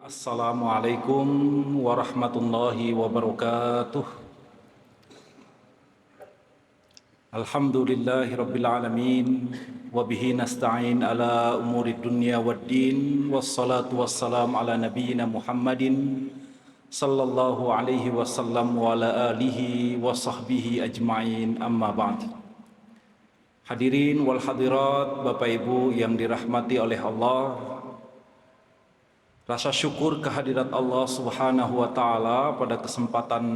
Assalamualaikum warahmatullahi wabarakatuh. Alhamdulillahi rabbil alamin. Wabihi nasta'in ala umuri dunya waddin. Wassalatu wassalamu ala nabiyyina Muhammadin sallallahu alaihi wasallam wa ala alihi wa sahbihi ajma'in, amma ba'd. Hadirin wal hadirat, Bapak Ibu yang dirahmati oleh Allah, rasa syukur kehadirat Allah Subhanahu wa Ta'ala pada kesempatan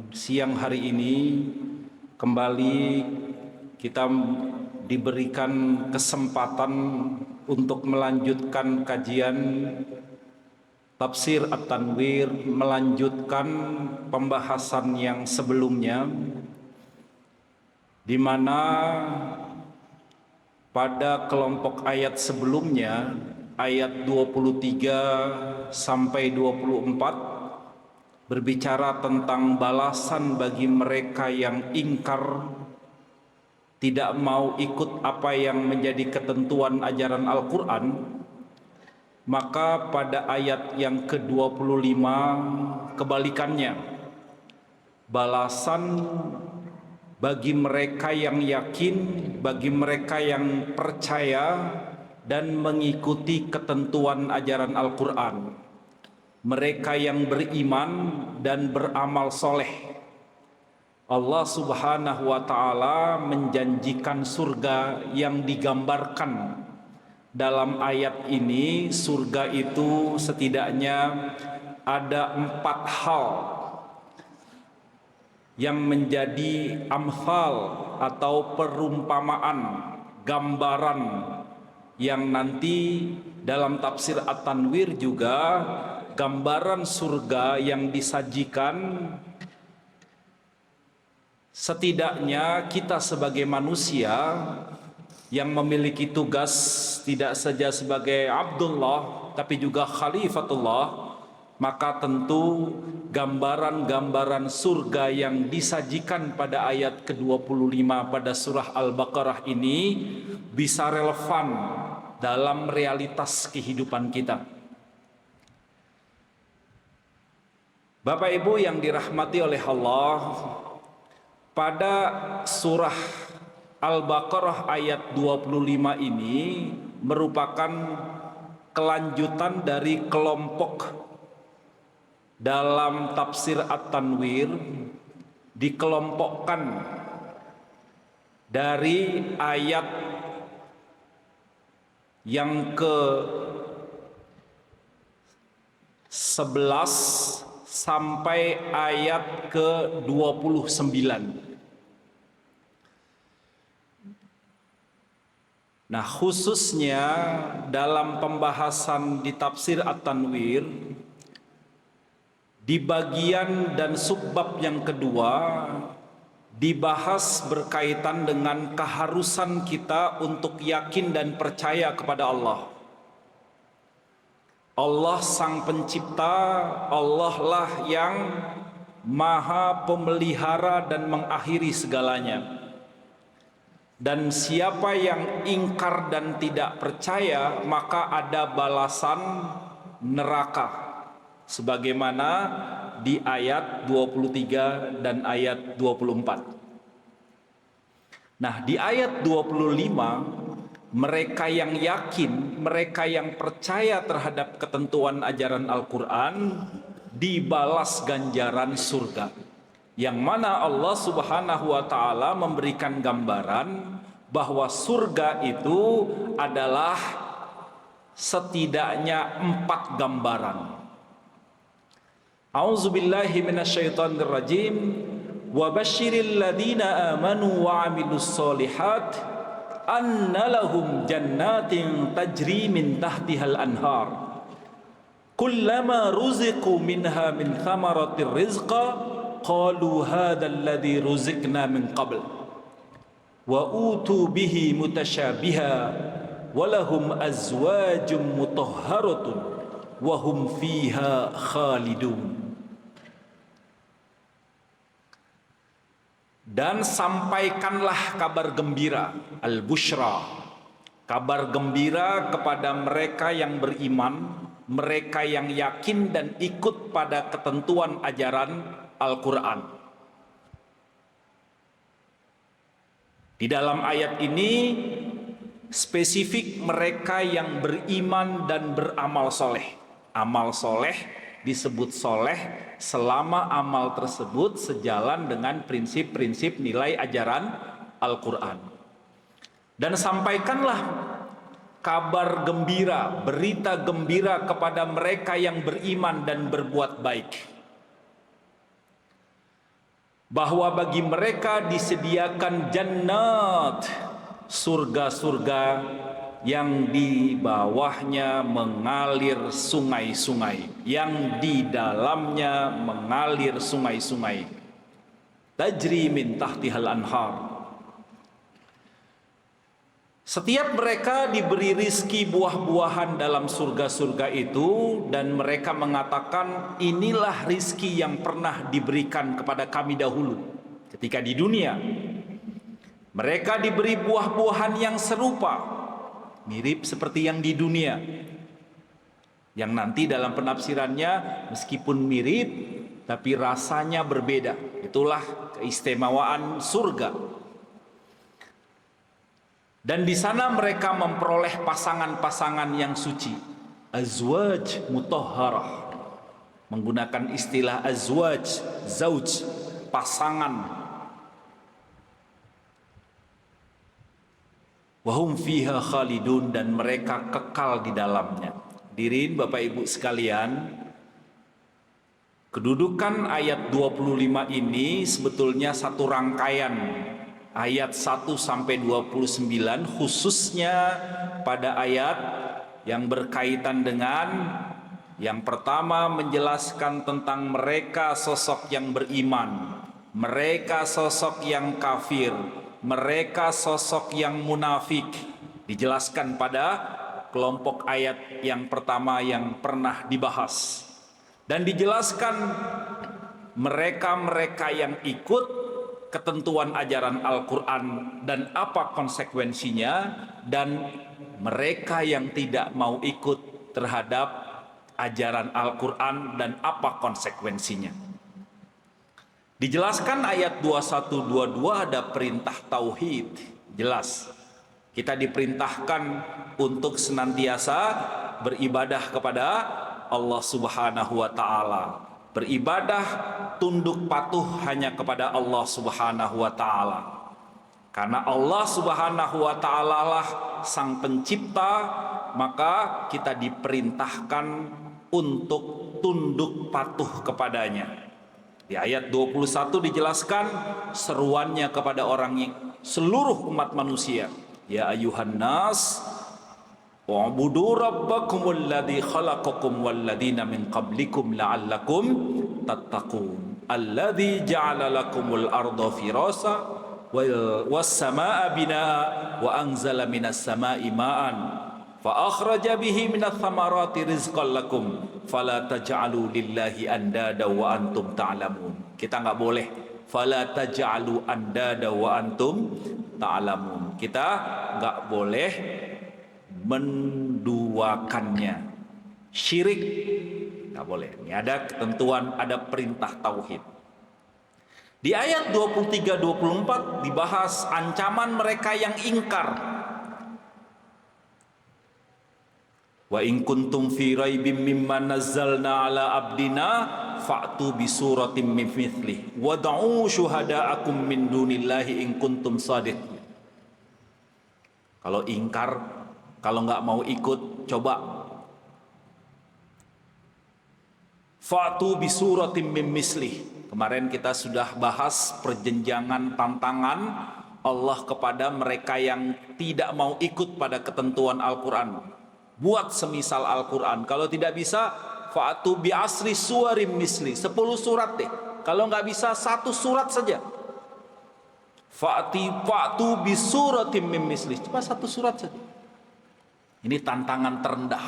siang hari ini kembali kita diberikan kesempatan untuk melanjutkan kajian Tafsir At-Tanwir, melanjutkan pembahasan yang sebelumnya, di mana pada kelompok ayat sebelumnya, ayat 23 sampai 24 berbicara tentang balasan bagi mereka yang ingkar, tidak mau ikut apa yang menjadi ketentuan ajaran Al-Quran. Maka pada ayat yang ke-25 kebalikannya, balasan bagi mereka yang yakin, bagi mereka yang percaya dan mengikuti ketentuan ajaran Al-Quran, mereka yang beriman dan beramal soleh. Allah Subhanahu wa Ta'ala menjanjikan surga yang digambarkan dalam ayat ini. Surga itu setidaknya ada 4 hal yang menjadi amsal atau perumpamaan, gambaran, yang nanti dalam tafsir At-Tanwir juga gambaran surga yang disajikan. Setidaknya kita sebagai manusia yang memiliki tugas tidak saja sebagai Abdullah tapi juga Khalifatullah, maka tentu gambaran-gambaran surga yang disajikan pada ayat ke-25 pada surah Al-Baqarah ini bisa relevan dalam realitas kehidupan kita. Bapak Ibu yang dirahmati oleh Allah, pada surah Al-Baqarah ayat 25 ini merupakan kelanjutan dari kelompok dalam tafsir At-Tanwir, dikelompokkan dari ayat yang ke-11 sampai ayat ke-29. Nah, khususnya dalam pembahasan di tafsir At-Tanwir, di bagian dan subbab yang kedua dibahas berkaitan dengan keharusan kita untuk yakin dan percaya kepada Allah. Allah Sang Pencipta, Allah lah yang Maha Pemelihara dan mengakhiri segalanya. Dan siapa yang ingkar dan tidak percaya, maka ada balasan neraka, sebagaimana di ayat 23 dan ayat 24. Nah, di ayat 25, mereka yang yakin, mereka yang percaya terhadap ketentuan ajaran Al-Quran dibalas ganjaran surga, yang mana Allah Subhanahu wa Ta'ala memberikan gambaran bahwa surga itu adalah setidaknya 4 gambaran. A'udzubillahi minasyaitonirrajim. Wa basyiril ladzina amanu wa 'amilus sholihat anna lahum jannatin tajri min tahtihal anhar kullama ruziqu minha min thamaratir rizqa qalu hadzal ladzi ruziqna min qabl wa utu bihi mutasyabiha wa lahum azwajum mutahharatun wa hum fiha khalidun. Dan sampaikanlah kabar gembira, al-busyra, kabar gembira kepada mereka yang beriman mereka yang yakin dan ikut pada ketentuan ajaran Al-Quran. Di dalam ayat ini spesifik mereka yang beriman dan beramal soleh. Amal soleh disebut soleh selama amal tersebut sejalan dengan prinsip-prinsip nilai ajaran Al-Quran. Dan sampaikanlah kabar gembira, berita gembira kepada mereka yang beriman dan berbuat baik, bahwa bagi mereka disediakan jannat, surga-surga yang di bawahnya mengalir sungai-sungai, yang di dalamnya mengalir sungai-sungai, tajri min tahtihal anhar. Setiap mereka diberi rizki buah-buahan dalam surga-surga itu, dan mereka mengatakan, inilah rizki yang pernah diberikan kepada kami dahulu ketika di dunia. Mereka diberi buah-buahan yang serupa, mirip seperti yang di dunia, yang nanti dalam penafsirannya meskipun mirip tapi rasanya berbeda. Itulah keistimewaan surga. Dan di sana mereka memperoleh pasangan-pasangan yang suci, azwaj mutahharah, menggunakan istilah azwaj, zauj, pasangan. Wahum fiha khalidun, dan mereka kekal di dalamnya. Hadirin Bapak Ibu sekalian, kedudukan ayat 25 ini sebetulnya satu rangkaian ayat 1 sampai 29, khususnya pada ayat yang berkaitan dengan yang pertama menjelaskan tentang mereka sosok yang beriman, mereka sosok yang kafir, mereka sosok yang munafik. Dijelaskan pada kelompok ayat yang pertama yang pernah dibahas, dan dijelaskan mereka-mereka yang ikut ketentuan ajaran Al-Quran dan apa konsekuensinya, dan mereka yang tidak mau ikut terhadap ajaran Al-Quran dan apa konsekuensinya. Dijelaskan ayat 21-22 ada perintah tauhid. Jelas kita diperintahkan untuk senantiasa beribadah kepada Allah Subhanahu wa Ta'ala, beribadah tunduk patuh hanya kepada Allah Subhanahu wa Ta'ala, karena Allah Subhanahu wa Ta'ala lah sang pencipta. Maka kita diperintahkan untuk tunduk patuh kepadanya. Di ayat 21 dijelaskan seruannya kepada orang seluruh umat manusia, ya ayuhan nas wa'budu rabbakumul ladzi khalaqakum walladzina min qablikum la'allakum tattaqun alladzi ja'ala lakumul arda firasa was samaa'a binaa'a wa anzala minas samaa'i ma'an fa akhraja bihi minats thamarati rizqan lakum fala taj'alu lillahi andada wa antum ta'lamun. Kita enggak boleh fala taj'alu andada wa antum ta'lamun. Kita enggak boleh menduakannya, syirik nggak boleh. Ini ada ketentuan, ada perintah tauhid. Di ayat 23-24 dibahas ancaman mereka yang ingkar. Wa in kuntum fi raibim mimma nazzalna ala abdina fa'tu bi suratin min mithlihi wad'u syuhada'akum min dunillahi in kuntum shadiqin. Kalau ingkar, kalau nggak mau ikut, coba fa'tu bi suratin min mislih. Kemarin kita sudah bahas perjenjangan tantangan Allah kepada mereka yang tidak mau ikut pada ketentuan Al-Quran. Buat semisal Al-Quran. Kalau tidak bisa, fa'tu bi asri suwarim misli, 10 surat deh. Kalau nggak bisa, 1 surat saja. Fa'tu bi suratim min misli, cuma 1 surat saja. Ini tantangan terendah.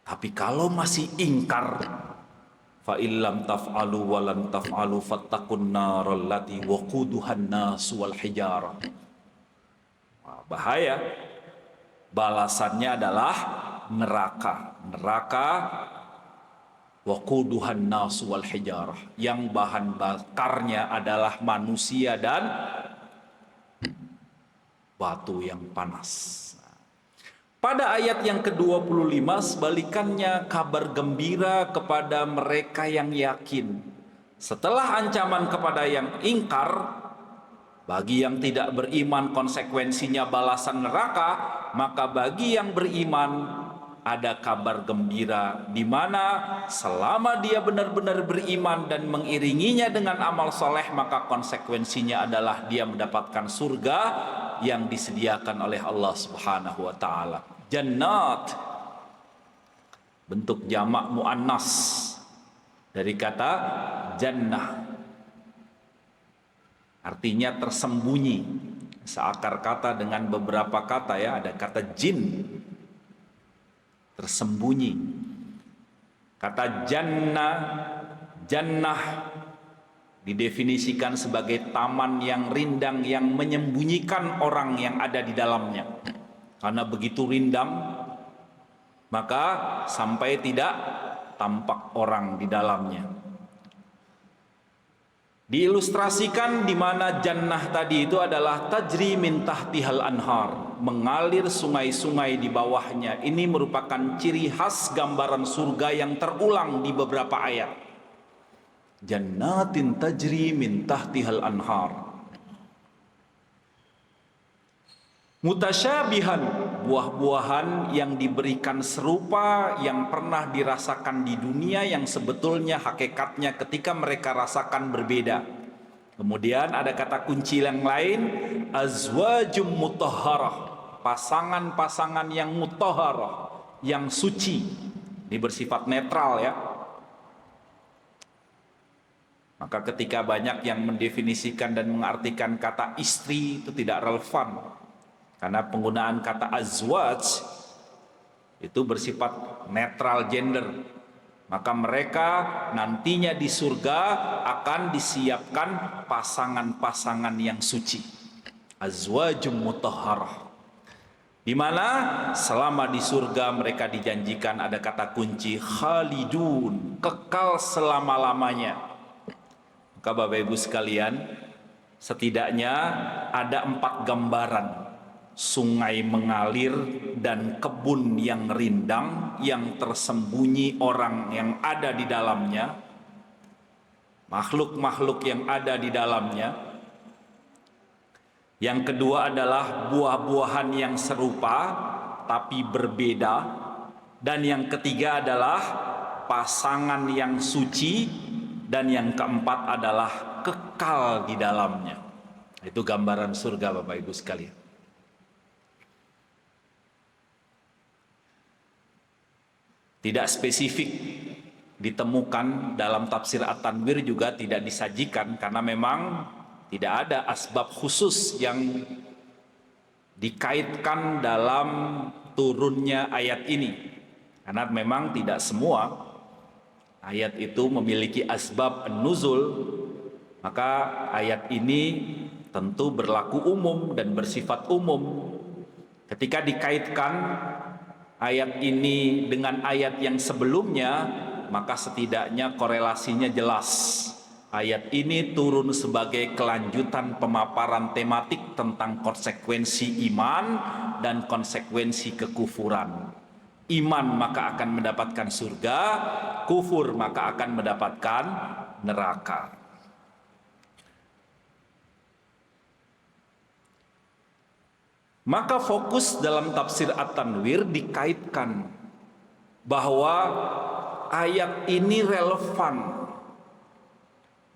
Tapi kalau masih ingkar, fa illam taf'alu wa lam taf'alu fattaqun naral lati waquduhan nas wal hijarah. Bahaya. Balasannya adalah neraka. Neraka waquduhan nasu wal hijarah, yang bahan bakarnya adalah manusia dan batu yang panas. Pada ayat yang ke-25 sebalikannya, kabar gembira kepada mereka yang yakin. Setelah ancaman kepada yang ingkar, bagi yang tidak beriman konsekuensinya balasan neraka, maka bagi yang beriman ada kabar gembira, di mana selama dia benar-benar beriman dan mengiringinya dengan amal soleh, maka konsekuensinya adalah dia mendapatkan surga yang disediakan oleh Allah Subhanahu wa taala. Jannat, bentuk jamak muannas dari kata jannah, artinya tersembunyi, seakar kata dengan beberapa kata ya, ada kata jin, tersembunyi. Kata jannah, jannah didefinisikan sebagai taman yang rindang yang menyembunyikan orang yang ada di dalamnya. Karena begitu rindang, maka sampai tidak tampak orang di dalamnya. Diilustrasikan di mana jannah tadi itu adalah tajri min tahtihal anhar, mengalir sungai-sungai di bawahnya. Ini merupakan ciri khas gambaran surga yang terulang di beberapa ayat. Jannatin tajri min tahtihal anhar. Mutasyabihan, buah-buahan yang diberikan serupa yang pernah dirasakan di dunia, yang sebetulnya hakikatnya ketika mereka rasakan berbeda. Kemudian ada kata kunci yang lain, azwajum mutahharah, pasangan-pasangan yang mutahharah, yang suci. Ini bersifat netral ya. Maka ketika banyak yang mendefinisikan dan mengartikan kata istri, itu tidak relevan. Karena penggunaan kata azwaj itu bersifat netral gender. Maka mereka nantinya di surga akan disiapkan pasangan-pasangan yang suci. Azwajum mutahharah. Di mana selama di surga mereka dijanjikan, ada kata kunci khalidun, kekal selama-lamanya. Maka Bapak Ibu sekalian, setidaknya ada 4 gambaran. Sungai mengalir dan kebun yang rindang, yang tersembunyi orang yang ada di dalamnya, makhluk-makhluk yang ada di dalamnya. Yang kedua adalah buah-buahan yang serupa tapi berbeda. Dan yang ketiga adalah pasangan yang suci. Dan yang keempat adalah kekal di dalamnya. Itu gambaran surga Bapak Ibu sekalian. Tidak spesifik ditemukan dalam tafsir At-Tanwir, juga tidak disajikan karena memang tidak ada asbab khusus yang dikaitkan dalam turunnya ayat ini. Karena memang tidak semua ayat itu memiliki asbab nuzul, maka ayat ini tentu berlaku umum dan bersifat umum. Ketika dikaitkan ayat ini dengan ayat yang sebelumnya, maka setidaknya korelasinya jelas. Ayat ini turun sebagai kelanjutan pemaparan tematik tentang konsekuensi iman dan konsekuensi kekufuran. Iman maka akan mendapatkan surga, kufur maka akan mendapatkan neraka. Maka fokus dalam tafsir At-Tanwir dikaitkan bahwa ayat ini relevan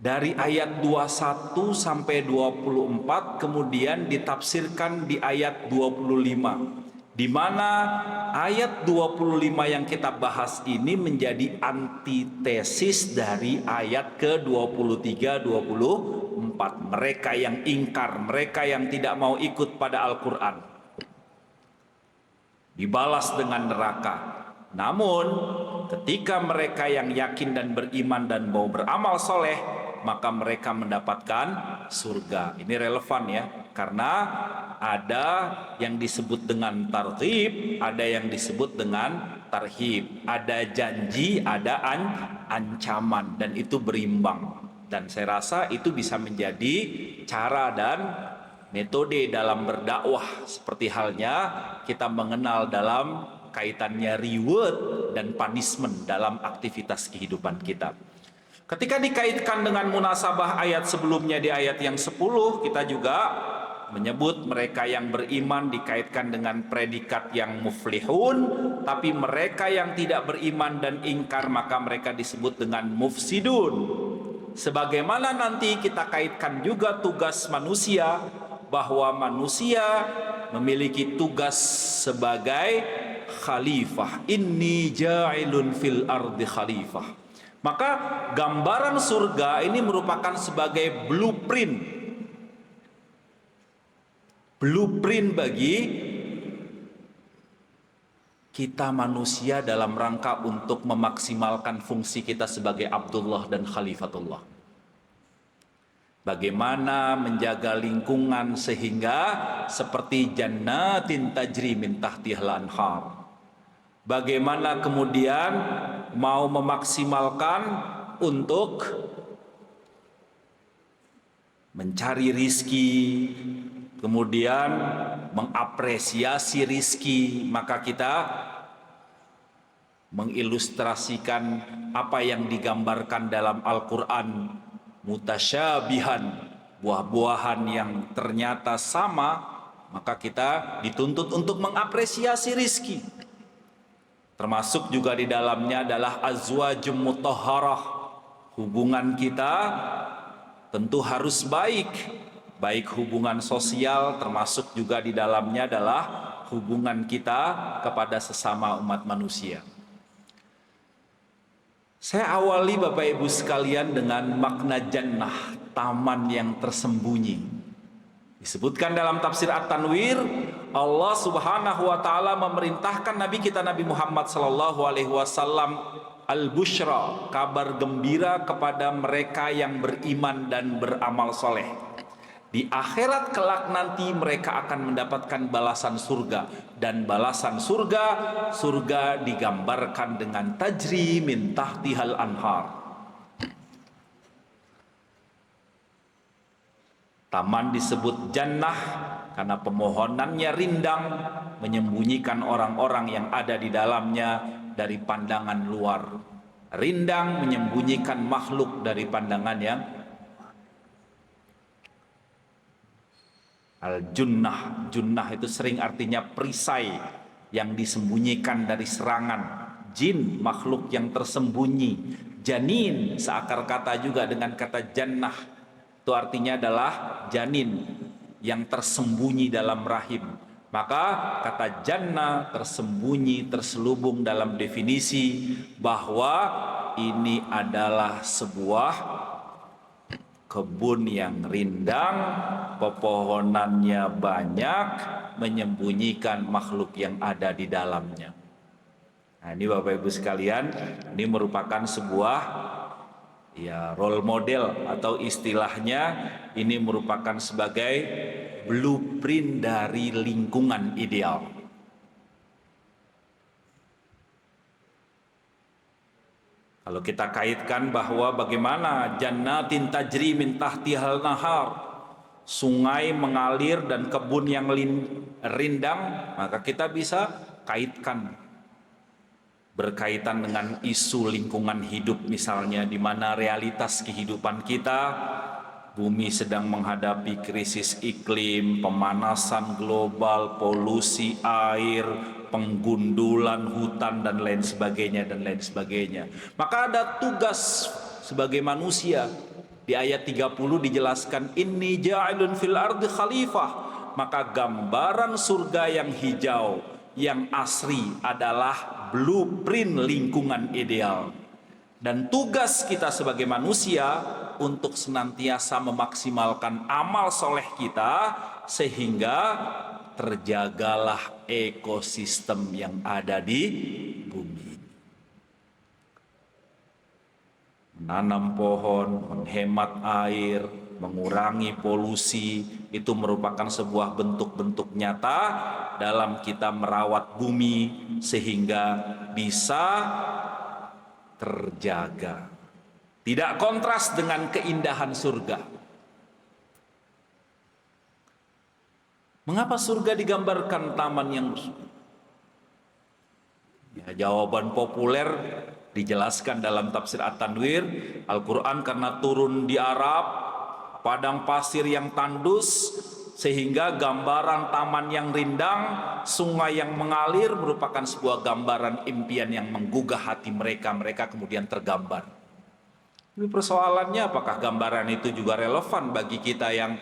dari ayat 21 sampai 24, kemudian ditafsirkan di ayat 25. Di mana ayat 25 yang kita bahas ini menjadi antitesis dari ayat ke-23, 24. Mereka yang ingkar, mereka yang tidak mau ikut pada Al-Quran, dibalas dengan neraka. Namun ketika mereka yang yakin dan beriman dan mau beramal soleh, maka mereka mendapatkan surga. Ini relevan ya, karena Ada yang disebut dengan targhib, ada yang disebut dengan tarhib. Ada janji, ada ancaman, dan itu berimbang. Dan saya rasa itu bisa menjadi cara dan metode dalam berdakwah, seperti halnya kita mengenal dalam kaitannya reward dan punishment dalam aktivitas kehidupan kita. Ketika dikaitkan dengan munasabah ayat sebelumnya di ayat yang 10, kita juga menyebut mereka yang beriman dikaitkan dengan predikat yang muflihun, tapi mereka yang tidak beriman dan ingkar maka mereka disebut dengan mufsidun. Sebagaimana nanti kita kaitkan juga tugas manusia, bahwa manusia memiliki tugas sebagai khalifah. Inni ja'ilun fil ardi khalifah. Maka gambaran surga ini merupakan sebagai blueprint bagi kita manusia dalam rangka untuk memaksimalkan fungsi kita sebagai Abdullah dan Khalifatullah. Bagaimana menjaga lingkungan sehingga seperti jannatin tajri min tahtihal anhar. Bagaimana kemudian mau memaksimalkan untuk mencari rizki, kemudian mengapresiasi rizki, maka kita mengilustrasikan apa yang digambarkan dalam Al-Quran, mutasyabihan, buah-buahan yang ternyata sama, maka kita dituntut untuk mengapresiasi rizki. Termasuk juga di dalamnya adalah azwajum mutahharah. Hubungan kita tentu harus baik hubungan sosial, termasuk juga di dalamnya adalah hubungan kita kepada sesama umat manusia. Saya awali Bapak Ibu sekalian dengan makna jannah, taman yang tersembunyi. Disebutkan dalam tafsir At-Tanwir, Allah Subhanahu wa taala memerintahkan Nabi kita Nabi Muhammad sallallahu alaihi wasallam al-busyra, kabar gembira kepada mereka yang beriman dan beramal soleh. Di akhirat kelak nanti mereka akan mendapatkan balasan surga, dan balasan surga digambarkan dengan tajri min tahtihal anhar. Taman disebut jannah karena pemohonannya rindang, menyembunyikan orang-orang yang ada di dalamnya dari pandangan luar. Rindang menyembunyikan makhluk dari pandangan yang al-junnah. Junnah itu sering artinya perisai yang disembunyikan dari serangan jin, makhluk yang tersembunyi. Janin seakar kata juga dengan kata jannah, itu artinya adalah janin yang tersembunyi dalam rahim. Maka kata jannah tersembunyi, terselubung dalam definisi bahwa ini adalah sebuah kebun yang rindang, pepohonannya banyak, menyembunyikan makhluk yang ada di dalamnya. Nah, ini Bapak Ibu sekalian, ini merupakan sebuah role model, atau istilahnya ini merupakan sebagai blueprint dari lingkungan ideal. Kalau kita kaitkan bahwa bagaimana jannatin tajri min tahtihal nahar, sungai mengalir dan kebun yang rindang, maka kita bisa kaitkan berkaitan dengan isu lingkungan hidup misalnya, di mana realitas kehidupan kita, bumi sedang menghadapi krisis iklim, pemanasan global, polusi air, penggundulan hutan dan lain sebagainya dan lain sebagainya. Maka ada tugas sebagai manusia. Di ayat 30 dijelaskan inni ja'ilun fil ardi khalifah. Maka gambaran surga yang hijau, yang asri adalah blueprint lingkungan ideal. Dan tugas kita sebagai manusia untuk senantiasa memaksimalkan amal soleh kita, sehingga terjagalah ekosistem yang ada di bumi. Menanam pohon, menghemat air, mengurangi polusi, itu merupakan sebuah bentuk-bentuk nyata dalam kita merawat bumi sehingga bisa terjaga. Tidak kontras dengan keindahan surga. Mengapa surga digambarkan taman yang ya, jawaban populer dijelaskan dalam tafsir At-Tanwir, Al-Quran karena turun di Arab, padang pasir yang tandus, sehingga gambaran taman yang rindang, sungai yang mengalir merupakan sebuah gambaran impian yang menggugah hati mereka. Mereka kemudian tergambar. Tapi persoalannya apakah gambaran itu juga relevan bagi kita yang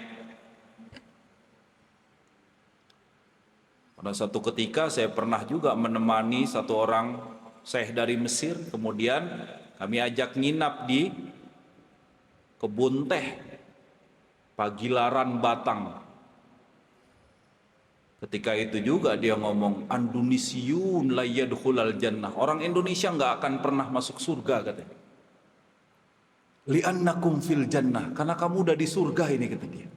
pada suatu ketika saya pernah juga menemani satu orang syekh dari Mesir, kemudian kami ajak nginap di kebun teh Pagilaran Batang. Ketika itu juga dia ngomong, Indonesiun la yadkhulal jannah, orang Indonesia nggak akan pernah masuk surga katanya. Li'annakum fil jannah, karena kamu udah di surga ini kata dia.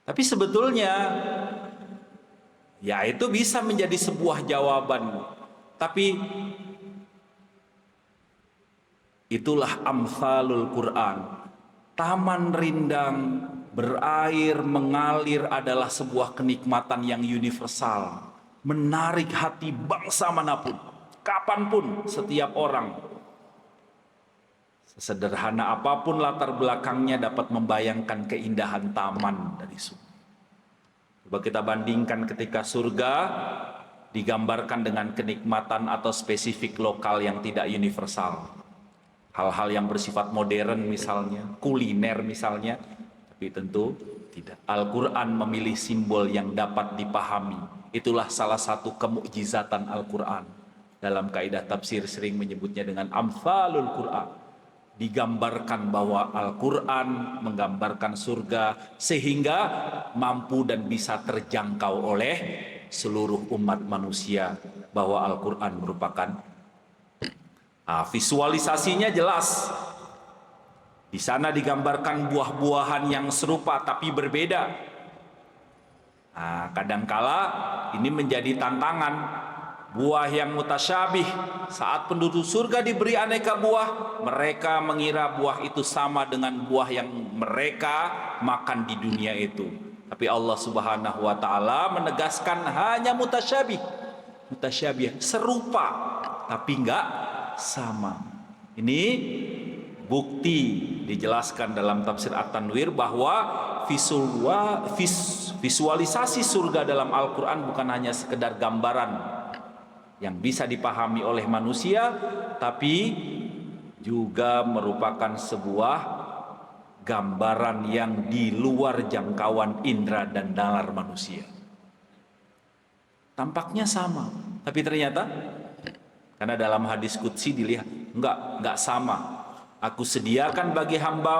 Tapi sebetulnya ya itu bisa menjadi sebuah jawaban. Tapi itulah amsalul Quran. Taman rindang, berair, mengalir adalah sebuah kenikmatan yang universal, menarik hati bangsa manapun, kapanpun, setiap orang. Sesederhana apapun latar belakangnya dapat membayangkan keindahan taman dari surga. Coba kita bandingkan ketika surga digambarkan dengan kenikmatan atau spesifik lokal yang tidak universal. Hal-hal yang bersifat modern misalnya, kuliner misalnya, tapi tentu tidak. Al-Quran memilih simbol yang dapat dipahami. Itulah salah satu kemukjizatan Al-Quran. Dalam kaidah tafsir sering menyebutnya dengan amsalul Quran. Digambarkan bahwa Al-Quran menggambarkan surga sehingga mampu dan bisa terjangkau oleh seluruh umat manusia, bahwa Al-Quran merupakan visualisasinya jelas. Di sana digambarkan buah-buahan yang serupa tapi berbeda. Kadangkala ini menjadi tantangan. Buah yang mutasyabih, saat penduduk surga diberi aneka buah, mereka mengira buah itu sama dengan buah yang mereka makan di dunia itu. Tapi Allah Subhanahu wa taala menegaskan hanya mutasyabih. Mutasyabih serupa tapi enggak sama. Ini bukti dijelaskan dalam tafsir At-Tanwir bahwa visualisasi surga dalam Al-Quran bukan hanya sekedar gambaran yang bisa dipahami oleh manusia, tapi juga merupakan sebuah gambaran yang di luar jangkauan indera dan nalar manusia. Tampaknya sama, tapi ternyata karena dalam hadis qudsi dilihat enggak sama. Aku sediakan bagi hamba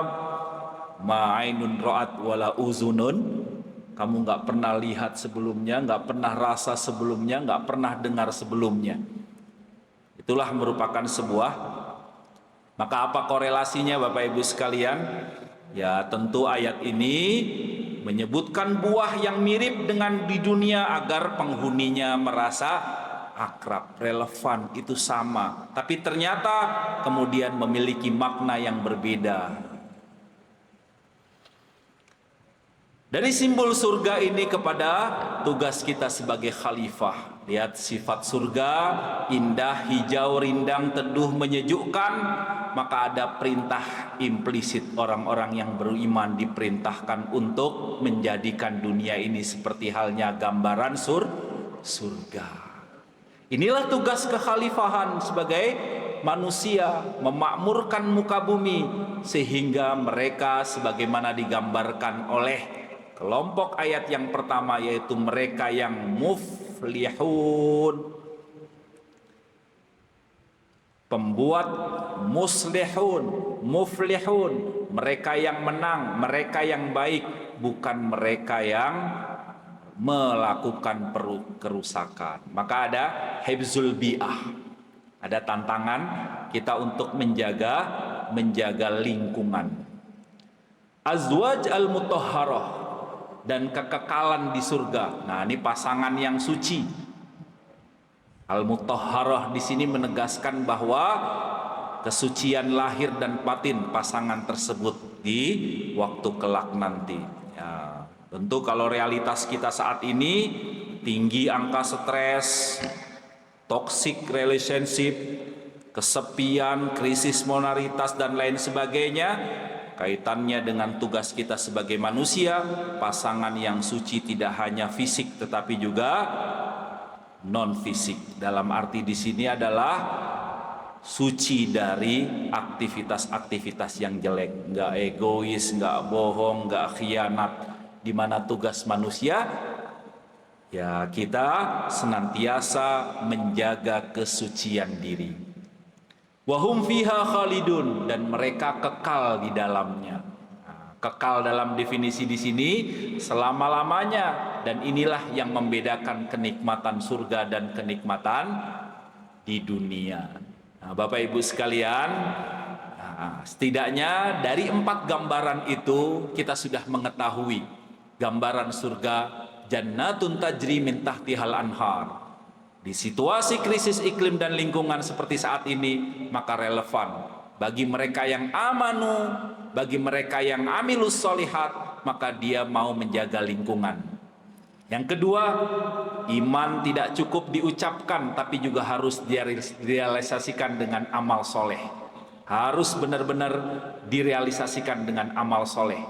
ma'ainun ra'at wala uzunun, kamu nggak pernah lihat sebelumnya, nggak pernah rasa sebelumnya, nggak pernah dengar sebelumnya. Itulah merupakan sebuah. Maka apa korelasinya Bapak Ibu sekalian? Ya tentu ayat ini menyebutkan buah yang mirip dengan di dunia agar penghuninya merasa akrab, relevan, itu sama. Tapi ternyata kemudian memiliki makna yang berbeda. Dari simbol surga ini kepada tugas kita sebagai khalifah. Lihat sifat surga, indah, hijau, rindang, teduh, menyejukkan. Maka ada perintah implisit, orang-orang yang beriman diperintahkan untuk menjadikan dunia ini seperti halnya gambaran surga. Inilah tugas kekhalifahan sebagai manusia, memakmurkan muka bumi sehingga mereka sebagaimana digambarkan oleh kelompok ayat yang pertama, yaitu mereka yang muflihun, pembuat, muslihun, muflihun, mereka yang menang, mereka yang baik, bukan mereka yang melakukan kerusakan. Maka ada hifzul bi'ah, Ada tantangan kita untuk menjaga lingkungan. Azwaj al-mutahharah, dan kekekalan di surga. Nah, ini pasangan yang suci. Al-mutahharah di sini menegaskan bahwa kesucian lahir dan batin pasangan tersebut di waktu kelak nanti. Ya, tentu kalau realitas kita saat ini tinggi angka stres, toxic relationship, kesepian, krisis monaritas dan lain sebagainya, kaitannya dengan tugas kita sebagai manusia. Pasangan yang suci tidak hanya fisik tetapi juga non fisik. Dalam arti di sini adalah suci dari aktivitas-aktivitas yang jelek, nggak egois, nggak bohong, nggak khianat. Di mana tugas manusia, ya kita senantiasa menjaga kesucian diri. Wahum fiha khalidun, dan mereka kekal di dalamnya. Nah, kekal dalam definisi di sini selama-lamanya, dan inilah yang membedakan kenikmatan surga dan kenikmatan di dunia. Nah, Bapak Ibu sekalian, setidaknya dari 4 gambaran itu kita sudah mengetahui gambaran surga jannatun tajri min tahtihal anhar. Di situasi krisis iklim dan lingkungan seperti saat ini, maka relevan bagi mereka yang amanu, bagi mereka yang amilus solihat, maka dia mau menjaga lingkungan. Yang kedua, iman tidak cukup diucapkan, tapi juga harus direalisasikan dengan amal soleh. Harus benar-benar direalisasikan dengan amal soleh.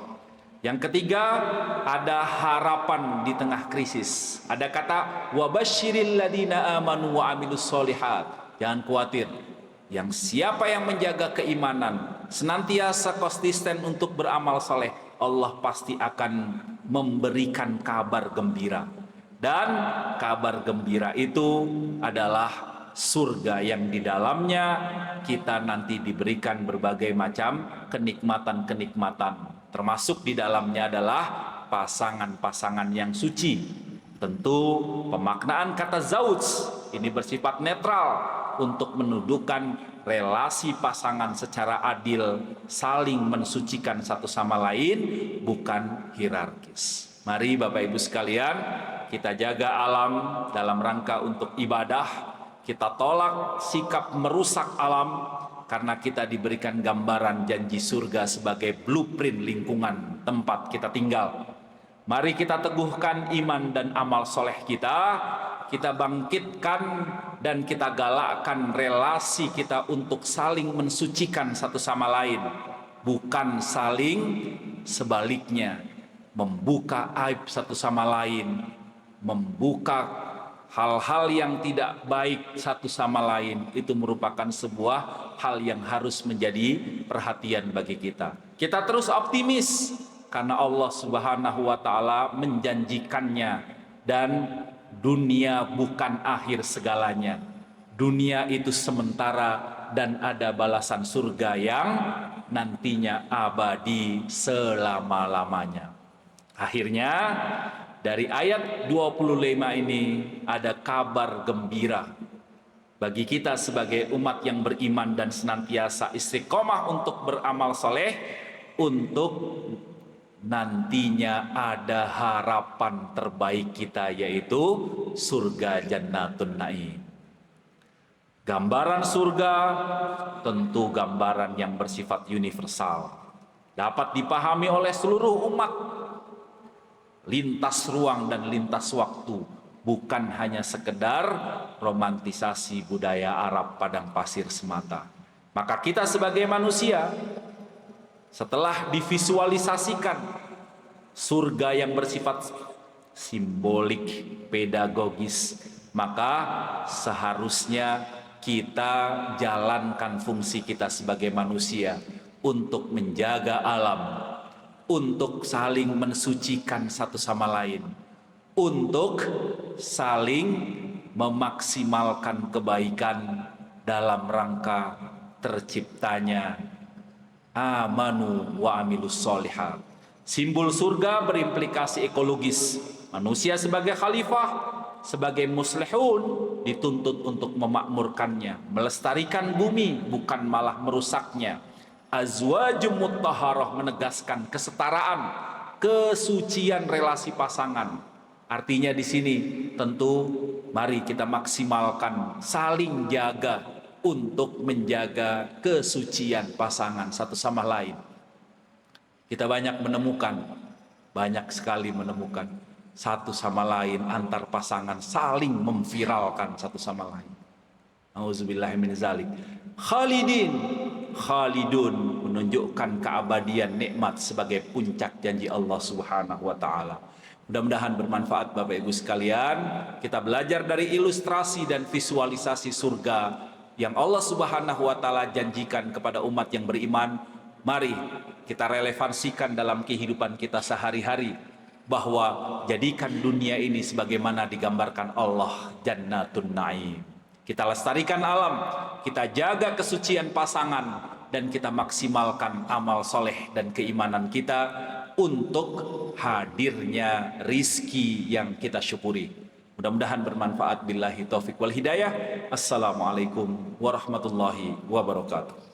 Yang ketiga, ada harapan di tengah krisis. Ada kata wabasyiril ladina amanu wa amilus solihat. Jangan khawatir. Yang siapa yang menjaga keimanan, senantiasa konsisten untuk beramal soleh, Allah pasti akan memberikan kabar gembira. Dan kabar gembira itu adalah surga yang di dalamnya kita nanti diberikan berbagai macam kenikmatan-kenikmatan. Termasuk di dalamnya adalah pasangan-pasangan yang suci. Tentu pemaknaan kata zauj ini bersifat netral untuk menundukkan relasi pasangan secara adil, saling mensucikan satu sama lain, bukan hierarkis. Mari Bapak Ibu sekalian, kita jaga alam dalam rangka untuk ibadah. Kita tolak sikap merusak alam, karena kita diberikan gambaran janji surga sebagai blueprint lingkungan tempat kita tinggal. Mari kita teguhkan iman dan amal soleh kita bangkitkan dan kita galakkan relasi kita untuk saling mensucikan satu sama lain, bukan saling sebaliknya membuka aib satu sama lain, membuka hal-hal yang tidak baik satu sama lain. Itu merupakan sebuah hal yang harus menjadi perhatian bagi kita. Kita terus optimis karena Allah Subhanahu wa taala menjanjikannya, dan dunia bukan akhir segalanya. Dunia itu sementara dan ada balasan surga yang nantinya abadi selama-lamanya. Akhirnya dari ayat 25 ini ada kabar gembira bagi kita sebagai umat yang beriman dan senantiasa istiqomah untuk beramal soleh, untuk nantinya ada harapan terbaik kita, yaitu surga Jannatun Naim. Gambaran surga tentu gambaran yang bersifat universal, dapat dipahami oleh seluruh umat, lintas ruang dan lintas waktu, bukan hanya sekedar romantisasi budaya Arab padang pasir semata. Maka kita sebagai manusia, setelah divisualisasikan surga yang bersifat simbolik, pedagogis, maka seharusnya kita jalankan fungsi kita sebagai manusia untuk menjaga alam, untuk saling mensucikan satu sama lain, untuk saling memaksimalkan kebaikan dalam rangka terciptanya amanu wa amilus solihat. Simbol surga berimplikasi ekologis. Manusia sebagai khalifah sebagai muslihun dituntut untuk memakmurkannya, melestarikan bumi, bukan malah merusaknya. Azwajum mutahharah menegaskan kesetaraan, kesucian relasi pasangan. Artinya di sini tentu mari kita maksimalkan saling jaga untuk menjaga kesucian pasangan satu sama lain. Kita banyak sekali menemukan satu sama lain antar pasangan saling memviralkan satu sama lain. Auzubillahi min zalik. Khalidun menunjukkan keabadian nikmat sebagai puncak janji Allah Subhanahu wa taala. Mudah-mudahan bermanfaat Bapak Ibu sekalian. Kita belajar dari ilustrasi dan visualisasi surga yang Allah Subhanahu wa taala janjikan kepada umat yang beriman. Mari kita relevansikan dalam kehidupan kita sehari-hari, bahwa jadikan dunia ini sebagaimana digambarkan Allah, jannatun naim. Kita lestarikan alam, kita jaga kesucian pasangan, dan kita maksimalkan amal soleh dan keimanan kita untuk hadirnya rizki yang kita syukuri. Mudah-mudahan bermanfaat. Billahi taufiq wal hidayah. Assalamualaikum warahmatullahi wabarakatuh.